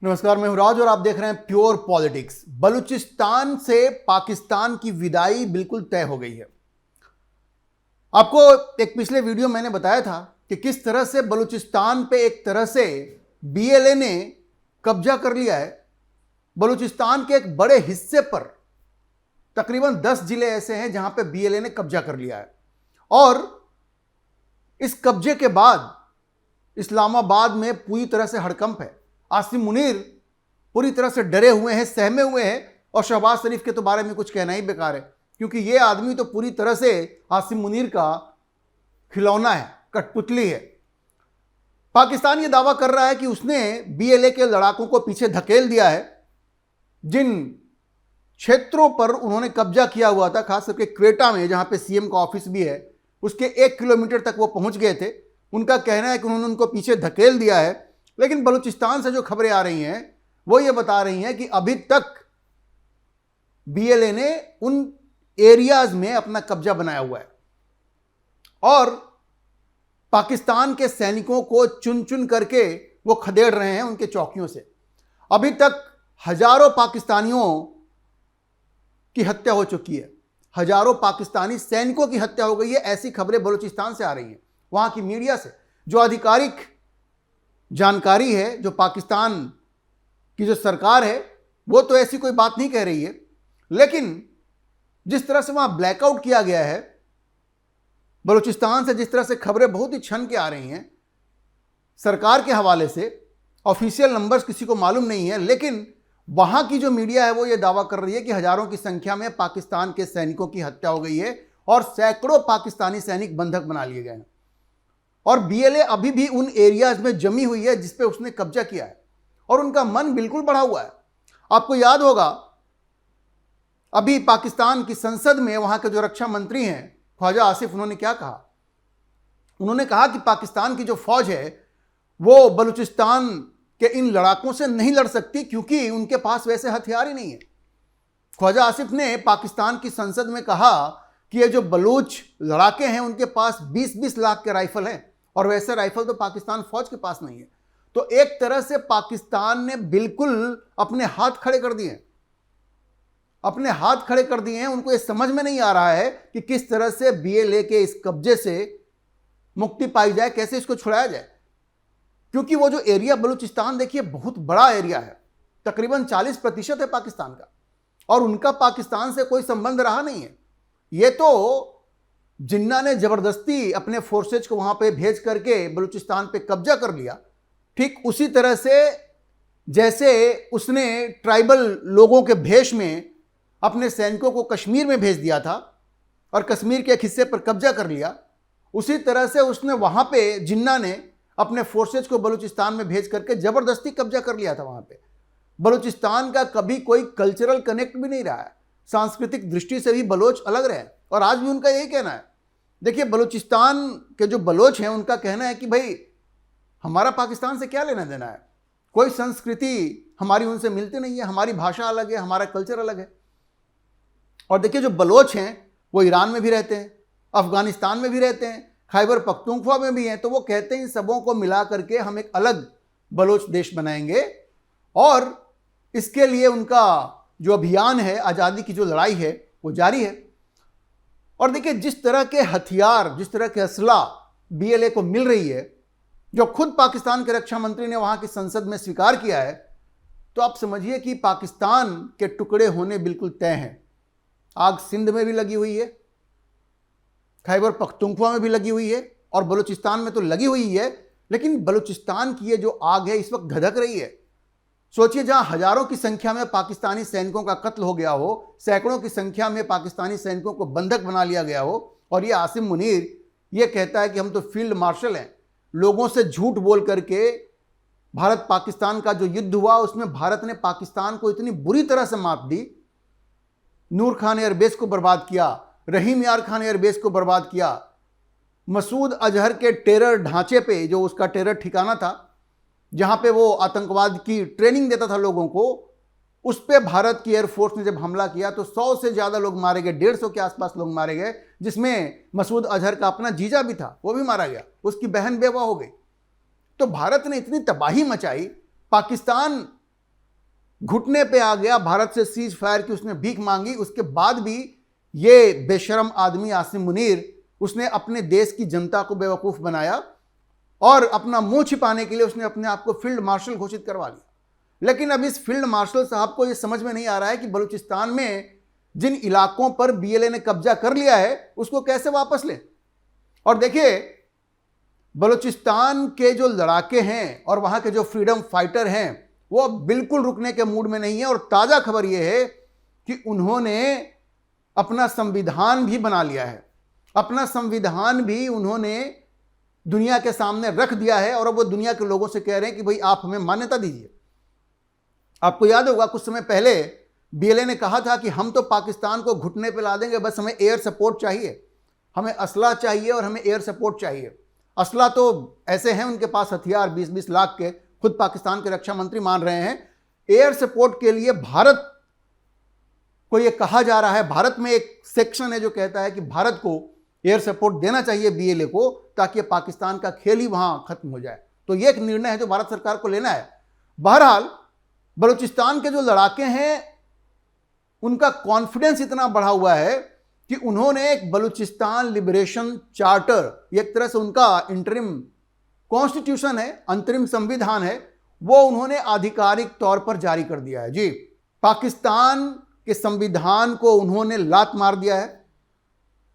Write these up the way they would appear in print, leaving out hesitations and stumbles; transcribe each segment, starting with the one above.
नमस्कार, मैं हूं राज और आप देख रहे हैं प्योर पॉलिटिक्स। बलूचिस्तान से पाकिस्तान की विदाई बिल्कुल तय हो गई है। आपको एक पिछले वीडियो मैंने बताया था कि किस तरह से बलूचिस्तान पे एक तरह से बीएलए ने कब्जा कर लिया है। बलूचिस्तान के एक बड़े हिस्से पर तकरीबन 10 जिले ऐसे हैं जहां पे बीएलए ने कब्जा कर लिया है और इस कब्जे के बाद इस्लामाबाद में पूरी तरह से हड़कंप है। आसिम मुनीर पूरी तरह से डरे हुए हैं, सहमे हुए हैं और शहबाज शरीफ के तो बारे में कुछ कहना ही बेकार है, क्योंकि ये आदमी तो पूरी तरह से आसिम मुनीर का खिलौना है, कठपुतली है। पाकिस्तान ये दावा कर रहा है कि उसने बीएलए के लड़ाकों को पीछे धकेल दिया है। जिन क्षेत्रों पर उन्होंने कब्जा किया हुआ था, खास करके क्वेटा में जहां पे सीएम का ऑफिस भी है, उसके 1 किलोमीटर तक वो पहुंच गए थे। उनका कहना है कि उन्होंने उनको पीछे धकेल दिया है। लेकिन बलूचिस्तान से जो खबरें आ रही हैं वो ये बता रही हैं कि अभी तक बीएलए ने उन एरियाज में अपना कब्जा बनाया हुआ है और पाकिस्तान के सैनिकों को चुन चुन करके वो खदेड़ रहे हैं उनके चौकियों से। अभी तक हजारों पाकिस्तानियों की हत्या हो चुकी है, हजारों पाकिस्तानी सैनिकों की हत्या हो गई है। ऐसी खबरें बलूचिस्तान से आ रही हैं, वहां की मीडिया से। जो आधिकारिक जानकारी है, जो पाकिस्तान की जो सरकार है, वो तो ऐसी कोई बात नहीं कह रही है। लेकिन जिस तरह से वहां ब्लैकआउट किया गया है बलूचिस्तान से, जिस तरह से खबरें बहुत ही छन के आ रही हैं सरकार के हवाले से, ऑफिशियल नंबर्स किसी को मालूम नहीं है, लेकिन वहां की जो मीडिया है वो ये दावा कर रही है कि हजारों की संख्या में पाकिस्तान के सैनिकों की हत्या हो गई है और सैकड़ों पाकिस्तानी सैनिक बंधक बना लिए गए हैं। और बीएलए अभी भी उन एरियाज में जमी हुई है जिस पे उसने कब्जा किया है और उनका मन बिल्कुल बढ़ा हुआ है। आपको याद होगा अभी पाकिस्तान की संसद में वहां के जो रक्षा मंत्री हैं ख्वाजा आसिफ, उन्होंने क्या कहा? उन्होंने कहा कि पाकिस्तान की जो फौज है वो बलूचिस्तान के इन लड़ाकों से नहीं लड़ सकती क्योंकि उनके पास वैसे हथियार ही नहीं है। ख्वाजा आसिफ ने पाकिस्तान की संसद में कहा कि ये जो बलूच लड़ाके हैं उनके पास 20-20 लाख के राइफल हैं और वैसे राइफल तो पाकिस्तान फौज के पास नहीं है। तो एक तरह से पाकिस्तान ने बिल्कुल अपने हाथ खड़े कर दिए, अपने हाथ खड़े कर दिए हैं। उनको ये समझ में नहीं आ रहा है कि किस तरह से बीएलए के इस कब्जे से मुक्ति पाई जाए, कैसे इसको छुड़ाया जाए। क्योंकि वो जो एरिया बलूचिस्तान देखिए बहुत बड़ा एरिया है, तकरीबन 40% है पाकिस्तान का, और उनका पाकिस्तान से कोई संबंध रहा नहीं है। ये तो जिन्ना ने जबरदस्ती अपने फोर्सेज को वहां पे भेज करके बलूचिस्तान पे कब्जा कर लिया। ठीक उसी तरह से जैसे उसने ट्राइबल लोगों के भेष में अपने सैनिकों को कश्मीर में भेज दिया था और कश्मीर के एक हिस्से पर कब्जा कर लिया, उसी तरह से उसने वहां पे जिन्ना ने अपने फोर्सेज को बलूचिस्तान में भेज करके जबरदस्ती कब्जा कर लिया था। वहां पे बलूचिस्तान का कभी कोई कल्चरल कनेक्ट भी नहीं रहा है, सांस्कृतिक दृष्टि से भी बलोच अलग रहे और आज भी उनका यही कहना है। देखिए, बलूचिस्तान के जो बलोच हैं उनका कहना है कि भाई हमारा पाकिस्तान से क्या लेना देना है, कोई संस्कृति हमारी उनसे मिलती नहीं है, हमारी भाषा अलग है, हमारा कल्चर अलग है। और देखिए, जो बलोच हैं वो ईरान में भी रहते हैं, अफगानिस्तान में भी रहते हैं, खैबर पख्तूनख्वा में भी हैं। तो वो कहते हैं इन सबों को मिला करके हम एक अलग बलोच देश बनाएंगे और इसके लिए उनका जो अभियान है, आज़ादी की जो लड़ाई है, वो जारी है। और देखिए, जिस तरह के हथियार, जिस तरह के असला बीएलए को मिल रही है, जो खुद पाकिस्तान के रक्षा मंत्री ने वहां की संसद में स्वीकार किया है, तो आप समझिए कि पाकिस्तान के टुकड़े होने बिल्कुल तय हैं। आग सिंध में भी लगी हुई है, खैबर पख्तूनख्वा में भी लगी हुई है और बलूचिस्तान में तो लगी हुई है। लेकिन बलूचिस्तान की ये जो आग है इस वक्त धधक रही है। सोचिए, जहां हजारों की संख्या में पाकिस्तानी सैनिकों का कत्ल हो गया हो, सैकड़ों की संख्या में पाकिस्तानी सैनिकों को बंधक बना लिया गया हो, और ये आसिम मुनीर ये कहता है कि हम तो फील्ड मार्शल हैं। लोगों से झूठ बोल करके भारत पाकिस्तान का जो युद्ध हुआ उसमें भारत ने पाकिस्तान को इतनी बुरी तरह से मात दी, नूर खान एयरबेस को बर्बाद किया, रहीम यार खान एयरबेस को बर्बाद किया, मसूद अजहर के टेरर ढांचे पे, जो उसका टेरर ठिकाना था जहां पे वो आतंकवाद की ट्रेनिंग देता था लोगों को, उस पे भारत की एयरफोर्स ने जब हमला किया तो 100 से ज़्यादा लोग मारे गए, 150 के आसपास लोग मारे गए, जिसमें मसूद अजहर का अपना जीजा भी था, वो भी मारा गया, उसकी बहन बेवा हो गई। तो भारत ने इतनी तबाही मचाई, पाकिस्तान घुटने पे आ गया, भारत से सीज फायर की उसने भीख मांगी। उसके बाद भी ये बेशरम आदमी आसिम मुनीर, उसने अपने देश की जनता को बेवकूफ़ बनाया और अपना मुंह छिपाने के लिए उसने अपने आप को फील्ड मार्शल घोषित करवा लिया। लेकिन अब इस फील्ड मार्शल साहब को यह समझ में नहीं आ रहा है कि बलूचिस्तान में जिन इलाकों पर बीएलए ने कब्जा कर लिया है उसको कैसे वापस ले। और देखिए, बलूचिस्तान के जो लड़ाके हैं और वहां के जो फ्रीडम फाइटर हैं वो बिल्कुल रुकने के मूड में नहीं है। और ताजा खबर यह है कि उन्होंने अपना संविधान भी बना लिया है, अपना संविधान भी उन्होंने दुनिया के सामने रख दिया है। और अब वो दुनिया के लोगों से कह रहे हैं कि भाई आप हमें मान्यता दीजिए। आपको याद होगा कुछ समय पहले बीएलए ने कहा था कि हम तो पाकिस्तान को घुटने पे ला देंगे, बस हमें एयर सपोर्ट चाहिए, हमें असला चाहिए और हमें एयर सपोर्ट चाहिए। असला तो ऐसे हैं उनके पास हथियार 20-20 लाख के, खुद पाकिस्तान के रक्षा मंत्री मान रहे हैं। एयर सपोर्ट के लिए भारत को यह कहा जा रहा है, भारत में एक सेक्शन है जो कहता है कि भारत को एयर सपोर्ट देना चाहिए बीएलए को, ताकि पाकिस्तान का खेल ही वहां खत्म हो जाए। तो यह एक निर्णय है जो भारत सरकार को लेना है। बहरहाल बलूचिस्तान के जो लड़ाके हैं उनका कॉन्फिडेंस इतना बढ़ा हुआ है कि उन्होंने एक बलूचिस्तान लिबरेशन चार्टर, एक तरह से उनका इंटरिम कॉन्स्टिट्यूशन है, अंतरिम संविधान है, वो उन्होंने आधिकारिक तौर पर जारी कर दिया है। जी, पाकिस्तान के संविधान को उन्होंने लात मार दिया है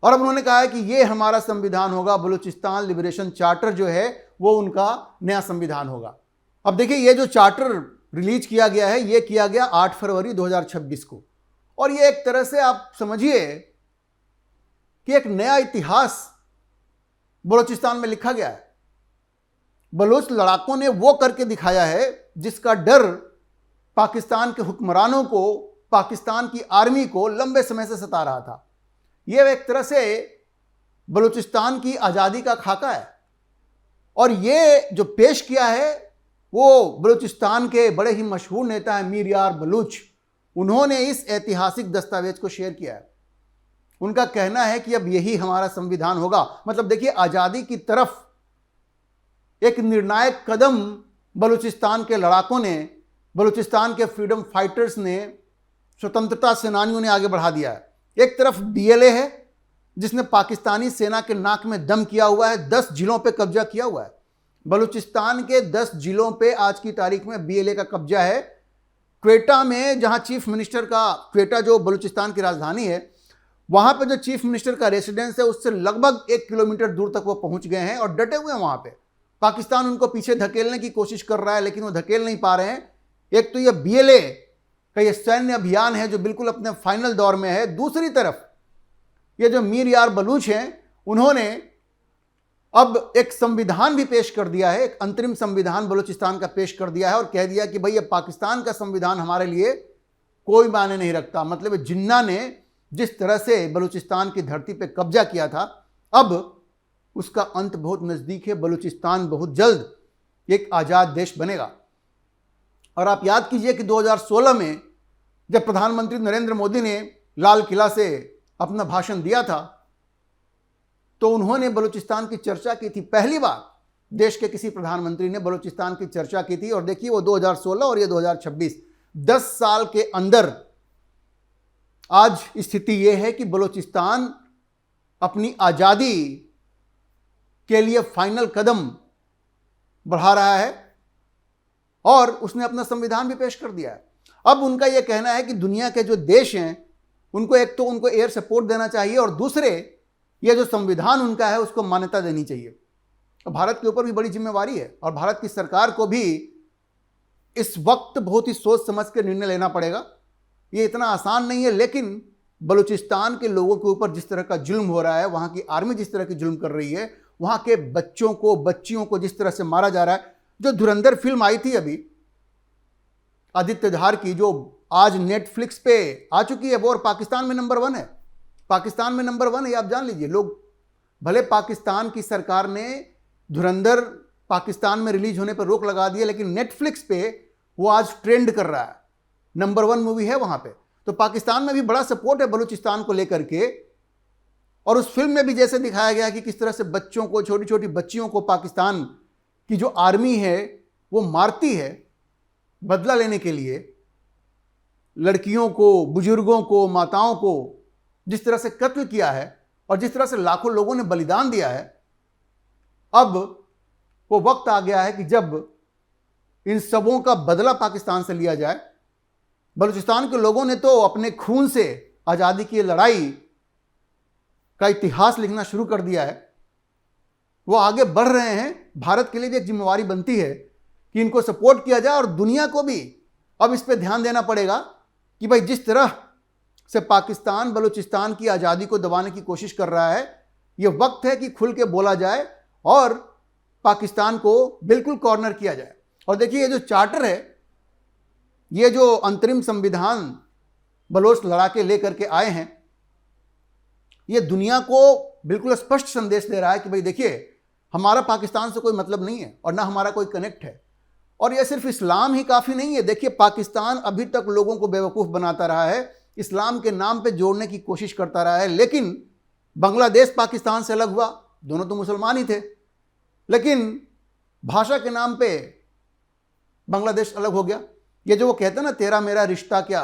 और अब उन्होंने कहा है कि ये हमारा संविधान होगा, बलूचिस्तान लिबरेशन चार्टर जो है वो उनका नया संविधान होगा। अब देखिए, ये जो चार्टर रिलीज किया गया है ये किया गया 8 फरवरी 2026 को, और ये एक तरह से आप समझिए कि एक नया इतिहास बलूचिस्तान में लिखा गया है। बलूच लड़ाकों ने वो करके दिखाया है जिसका डर पाकिस्तान के हुक्मरानों को, पाकिस्तान की आर्मी को लंबे समय से सता रहा था। यह एक तरह से बलूचिस्तान की आज़ादी का खाका है। और ये जो पेश किया है वो बलूचिस्तान के बड़े ही मशहूर नेता हैं मीर यार बलूच, उन्होंने इस ऐतिहासिक दस्तावेज को शेयर किया है। उनका कहना है कि अब यही हमारा संविधान होगा। मतलब देखिए, आज़ादी की तरफ एक निर्णायक कदम बलूचिस्तान के लड़ाकों ने, बलूचिस्तान के फ्रीडम फाइटर्स ने, स्वतंत्रता सेनानियों ने आगे बढ़ा दिया है। एक तरफ बीएलए है जिसने पाकिस्तानी सेना के नाक में दम किया हुआ है, 10 जिलों पे कब्जा किया हुआ है। बलूचिस्तान के 10 जिलों पे आज की तारीख में बीएलए का कब्जा है। क्वेटा में, जहां चीफ मिनिस्टर का, क्वेटा जो बलूचिस्तान की राजधानी है, वहां पे जो चीफ मिनिस्टर का रेसिडेंस है उससे लगभग 1 किलोमीटर दूर तक वो पहुंच गए हैं और डटे हुए हैं वहां पे। पाकिस्तान उनको पीछे धकेलने की कोशिश कर रहा है लेकिन वो धकेल नहीं पा रहे हैं। एक तो ये बीएलए का ये सैन्य अभियान है जो बिल्कुल अपने फाइनल दौर में है। दूसरी तरफ ये जो मीर यार बलूच हैं, उन्होंने अब एक संविधान भी पेश कर दिया है, एक अंतरिम संविधान बलूचिस्तान का पेश कर दिया है और कह दिया कि भाई ये पाकिस्तान का संविधान हमारे लिए कोई मायने नहीं रखता। मतलब जिन्ना ने जिस तरह से बलूचिस्तान की धरती पे कब्जा किया था, अब उसका अंत बहुत नज़दीक है। बलूचिस्तान बहुत जल्द एक आज़ाद देश बनेगा। और आप याद कीजिए कि 2016 में जब प्रधानमंत्री नरेंद्र मोदी ने लाल किला से अपना भाषण दिया था तो उन्होंने बलूचिस्तान की चर्चा की थी। पहली बार देश के किसी प्रधानमंत्री ने बलूचिस्तान की चर्चा की थी। और देखिए, वो 2016 और ये 2026, 10 साल के अंदर आज स्थिति यह है कि बलूचिस्तान अपनी आज़ादी के लिए फाइनल कदम बढ़ा रहा है और उसने अपना संविधान भी पेश कर दिया है। अब उनका यह कहना है कि दुनिया के जो देश हैं उनको एक तो उनको एयर सपोर्ट देना चाहिए और दूसरे ये जो संविधान उनका है उसको मान्यता देनी चाहिए। तो भारत के ऊपर भी बड़ी जिम्मेवारी है और भारत की सरकार को भी इस वक्त बहुत ही सोच समझ कर निर्णय लेना पड़ेगा। ये इतना आसान नहीं है, लेकिन बलूचिस्तान के लोगों के ऊपर जिस तरह का जुल्म हो रहा है, वहाँ की आर्मी जिस तरह की जुल्म कर रही है, वहाँ के बच्चों को, बच्चियों को जिस तरह से मारा जा रहा है। जो धुरंधर फिल्म आई थी अभी आदित्य धार की, जो आज नेटफ्लिक्स पे आ चुकी है, वो और पाकिस्तान में नंबर 1 है। पाकिस्तान में नंबर 1 है, आप जान लीजिए। लोग भले पाकिस्तान की सरकार ने धुरंधर पाकिस्तान में रिलीज होने पर रोक लगा दी है, लेकिन नेटफ्लिक्स पे वो आज ट्रेंड कर रहा है, नंबर 1 मूवी है वहां पे। तो पाकिस्तान में भी बड़ा सपोर्ट है बलूचिस्तान को लेकर के। और उस फिल्म में भी जैसे दिखाया गया कि किस तरह से बच्चों को, छोटी छोटी बच्चियों को पाकिस्तान की जो आर्मी है वो मारती है बदला लेने के लिए, लड़कियों को, बुजुर्गों को, माताओं को जिस तरह से कत्ल किया है और जिस तरह से लाखों लोगों ने बलिदान दिया है, अब वो वक्त आ गया है कि जब इन सबों का बदला पाकिस्तान से लिया जाए। बलूचिस्तान के लोगों ने तो अपने खून से आज़ादी की लड़ाई का इतिहास लिखना शुरू कर दिया है, वो आगे बढ़ रहे हैं। भारत के लिए भी एक जिम्मेवारी बनती है कि इनको सपोर्ट किया जाए और दुनिया को भी अब इस पर ध्यान देना पड़ेगा कि भाई जिस तरह से पाकिस्तान बलूचिस्तान की आज़ादी को दबाने की कोशिश कर रहा है, ये वक्त है कि खुल के बोला जाए और पाकिस्तान को बिल्कुल कॉर्नर किया जाए। और देखिए, ये जो चार्टर है, ये जो अंतरिम संविधान बलोच लड़ाके लेकर के आए हैं, ये दुनिया को बिल्कुल स्पष्ट संदेश दे रहा है कि भाई देखिए, हमारा पाकिस्तान से कोई मतलब नहीं है और ना हमारा कोई कनेक्ट है। और यह सिर्फ इस्लाम ही काफ़ी नहीं है। देखिए, पाकिस्तान अभी तक लोगों को बेवकूफ़ बनाता रहा है, इस्लाम के नाम पे जोड़ने की कोशिश करता रहा है। लेकिन बांग्लादेश पाकिस्तान से अलग हुआ, दोनों तो मुसलमान ही थे, लेकिन भाषा के नाम पे बांग्लादेश अलग हो गया। ये जो वो कहते हैं ना, तेरा मेरा रिश्ता क्या,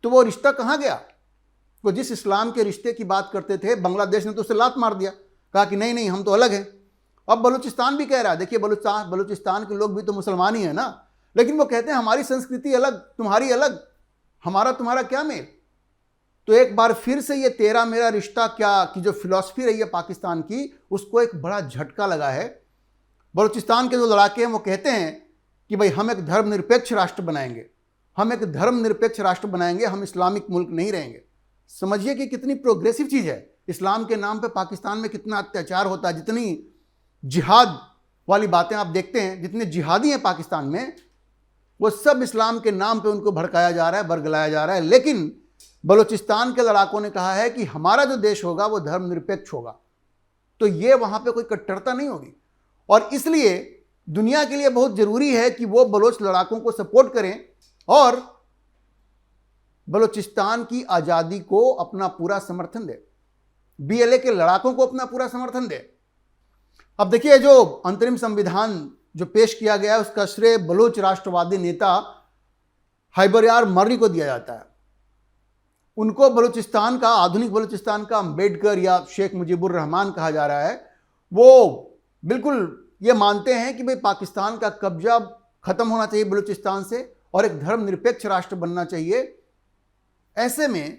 तो वो रिश्ता कहाँ गया? वो जिस इस्लाम के रिश्ते की बात करते थे, बांग्लादेश ने तो उसे लात मार दिया, कहा कि नहीं नहीं, हम तो अलग हैं। अब बलूचिस्तान भी कह रहा है, देखिए बलूचिस्तान के लोग भी तो मुसलमान ही है ना, लेकिन वो कहते हैं हमारी संस्कृति अलग, तुम्हारी अलग, हमारा तुम्हारा क्या मेल। तो एक बार फिर से ये तेरा मेरा रिश्ता क्या की जो फिलॉसफी रही है पाकिस्तान की, उसको एक बड़ा झटका लगा है। बलूचिस्तान के जो लड़ाके हैं वो कहते हैं कि भाई हम एक धर्मनिरपेक्ष राष्ट्र बनाएंगे, हम एक धर्मनिरपेक्ष राष्ट्र बनाएंगे, हम इस्लामिक मुल्क नहीं रहेंगे। समझिए कि कितनी प्रोग्रेसिव चीज़ है। इस्लाम के नाम पे पाकिस्तान में कितना अत्याचार होता है, जितनी जिहाद वाली बातें आप देखते हैं, जितने जिहादी हैं पाकिस्तान में, वो सब इस्लाम के नाम पे उनको भड़काया जा रहा है, बरगलाया जा रहा है। लेकिन बलूचिस्तान के लड़ाकों ने कहा है कि हमारा जो देश होगा वो धर्मनिरपेक्ष होगा, तो ये वहाँ पे कोई कट्टरता नहीं होगी। और इसलिए दुनिया के लिए बहुत ज़रूरी है कि वो बलोच लड़ाकों को सपोर्ट करें और बलूचिस्तान की आज़ादी को अपना पूरा समर्थन दे, BLA के लड़ाकों को अपना पूरा समर्थन दे। अब देखिए, जो अंतरिम संविधान जो पेश किया गया है, उसका श्रेय बलूच राष्ट्रवादी नेता हैदर यार मर्री को दिया जाता है। उनको बलूचिस्तान का, आधुनिक बलूचिस्तान का अम्बेडकर या शेख मुजीबुर रहमान कहा जा रहा है। वो बिल्कुल ये मानते हैं कि भाई पाकिस्तान का कब्जा खत्म होना चाहिए बलूचिस्तान से और एक धर्मनिरपेक्ष राष्ट्र बनना चाहिए। ऐसे में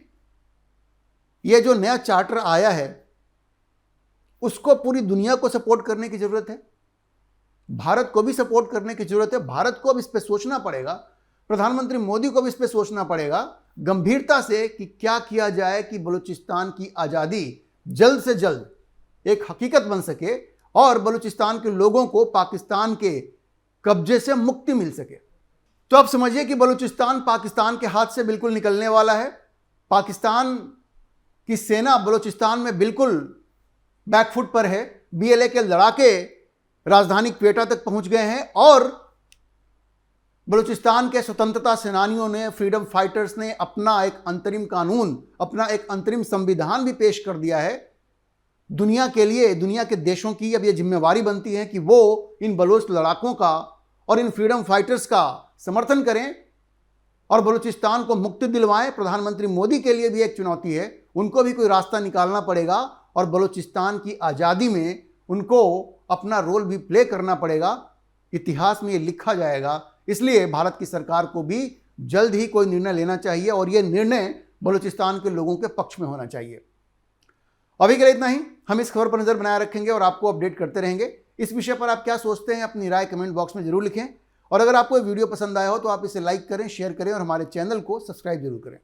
ये जो नया चार्टर आया है, उसको पूरी दुनिया को सपोर्ट करने की जरूरत है, भारत को भी सपोर्ट करने की जरूरत है। भारत को अब इस पर सोचना पड़ेगा, प्रधानमंत्री मोदी को भी इस पर सोचना पड़ेगा गंभीरता से कि क्या किया जाए कि बलूचिस्तान की आज़ादी जल्द से जल्द एक हकीकत बन सके और बलूचिस्तान के लोगों को पाकिस्तान के कब्जे से मुक्ति मिल सके। तो आप समझिए कि बलूचिस्तान पाकिस्तान के हाथ से बिल्कुल निकलने वाला है। पाकिस्तान की सेना बलूचिस्तान में बिल्कुल बैकफुट पर है। BLA के लड़ाके राजधानी क्वेटा तक पहुंच गए हैं और बलूचिस्तान के स्वतंत्रता सेनानियों ने, फ्रीडम फाइटर्स ने अपना एक अंतरिम कानून, अपना एक अंतरिम संविधान भी पेश कर दिया है। दुनिया के लिए, दुनिया के देशों की अब ये जिम्मेवारी बनती है कि वो इन बलोच लड़ाकों का और इन फ्रीडम फाइटर्स का समर्थन करें और बलूचिस्तान को मुक्ति दिलवाएं। प्रधानमंत्री मोदी के लिए भी एक चुनौती है, उनको भी कोई रास्ता निकालना पड़ेगा और बलूचिस्तान की आज़ादी में उनको अपना रोल भी प्ले करना पड़ेगा। इतिहास में ये लिखा जाएगा। इसलिए भारत की सरकार को भी जल्द ही कोई निर्णय लेना चाहिए और ये निर्णय बलूचिस्तान के लोगों के पक्ष में होना चाहिए। अभी के लिए इतना ही। हम इस खबर पर नजर बनाए रखेंगे और आपको अपडेट करते रहेंगे। इस विषय पर आप क्या सोचते हैं, अपनी राय कमेंट बॉक्स में जरूर लिखें और अगर आपको ये वीडियो पसंद आया हो तो आप इसे लाइक करें, शेयर करें और हमारे चैनल को सब्सक्राइब जरूर करें।